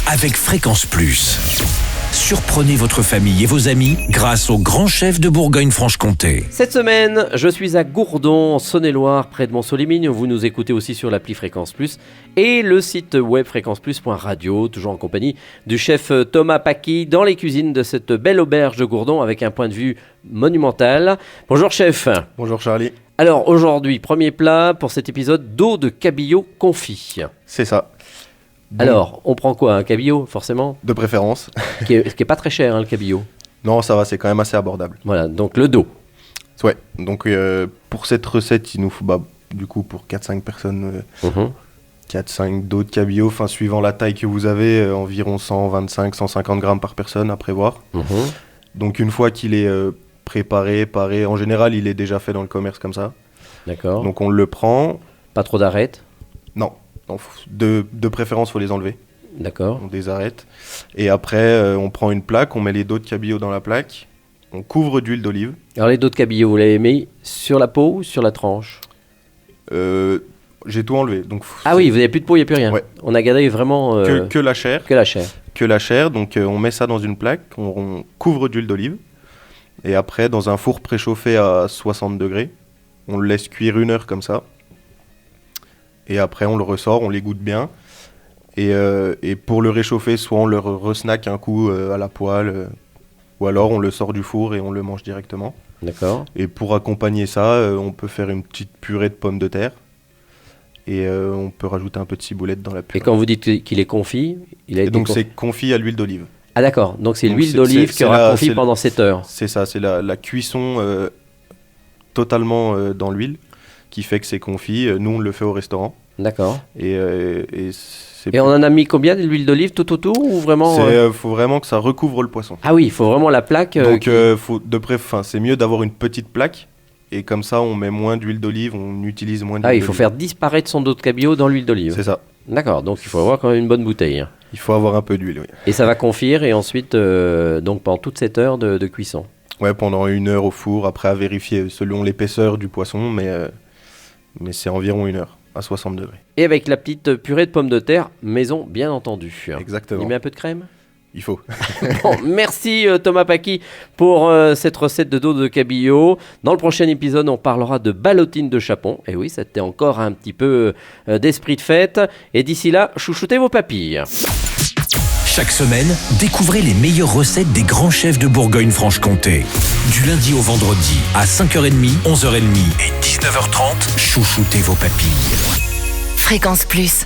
avec Fréquence Plus. Surprenez votre famille et vos amis grâce au grand chef de Bourgogne-Franche-Comté. Cette semaine, je suis à Gourdon, en Saône-et-Loire, près de Mont-Solimine. Vous nous écoutez aussi sur l'appli Fréquence Plus et le site web fréquenceplus.radio, toujours en compagnie du chef Thomas Paquis dans les cuisines de cette belle auberge de Gourdon avec un point de vue monumental. Bonjour chef. Bonjour Charlie. Alors aujourd'hui, premier plat pour cet épisode, dos de cabillaud confit. C'est ça. Bon, Alors, on prend quoi? Un cabillaud, forcément, de préférence. qui est pas très cher, le cabillaud. Non, ça va, c'est quand même assez abordable. Voilà, donc le dos. Ouais, donc pour cette recette, il nous faut du coup pour 4-5 personnes, 4-5 dos de cabillaud, enfin suivant la taille que vous avez, environ 125-150 grammes par personne à prévoir. Donc une fois qu'il est préparé, paré, en général il est déjà fait dans le commerce comme ça. D'accord. Donc on le prend. Pas trop d'arêtes. Non, de préférence il faut les enlever. D'accord. On les arrête. Et après on prend une plaque, on met les dos de cabillaud dans la plaque, on couvre d'huile d'olive. Alors les dos de cabillaud, vous l'avez mis sur la peau ou sur la tranche? J'ai tout enlevé. Donc Ah oui, vous n'avez plus de peau, il n'y a plus rien. Ouais. On a gardé vraiment que la chair. que la chair. Que la chair, donc on met ça dans une plaque, on couvre d'huile d'olive. Et après, dans un four préchauffé à 60 degrés, on le laisse cuire 1 heure comme ça. Et après, on le ressort, on l'égoutte bien. Et pour le réchauffer, soit on le resnack un coup à la poêle, ou alors on le sort du four et on le mange directement. D'accord. Et pour accompagner ça, on peut faire une petite purée de pommes de terre. Et on peut rajouter un peu de ciboulette dans la purée. Et quand vous dites qu'il est confit, il a Et été donc confit. c'est confit à l'huile d'olive. Ah d'accord, donc c'est Donc l'huile c'est- d'olive c'est- qui aura c'est confit la- pendant 7 heures. C'est ça, c'est la cuisson totalement dans l'huile qui fait que c'est confit. Nous, on le fait au restaurant. D'accord. Et c'est... Et on en a mis combien de l'huile d'olive tout autour ou vraiment faut vraiment que ça recouvre le poisson. Ah oui, il faut vraiment la plaque. Donc c'est mieux d'avoir une petite plaque. Et comme ça, on met moins d'huile d'olive, on utilise moins d'huile Ah, il d'olive. faut faire disparaître son dos de cabillaud dans l'huile d'olive. C'est ça. D'accord, donc il faut avoir quand même une bonne bouteille. Il faut avoir un peu d'huile, oui. Et ça va confire et ensuite, donc pendant toute cette heure de cuisson. Ouais, pendant 1 heure au four, après à vérifier selon l'épaisseur du poisson, mais c'est environ 1 heure, à 60 degrés. Et avec la petite purée de pommes de terre, maison bien entendu. Exactement. Il met un peu de crème. Il faut. Bon, merci Thomas Paquis pour cette recette de dos de cabillaud. Dans le prochain épisode, on parlera de ballotine de chapon. Et oui, c'était encore un petit peu d'esprit de fête. Et d'ici là, chouchoutez vos papilles. Chaque semaine, découvrez les meilleures recettes des grands chefs de Bourgogne-Franche-Comté. Du lundi au vendredi, à 5h30, 11h30 et 19h30, chouchoutez vos papilles. Fréquence Plus.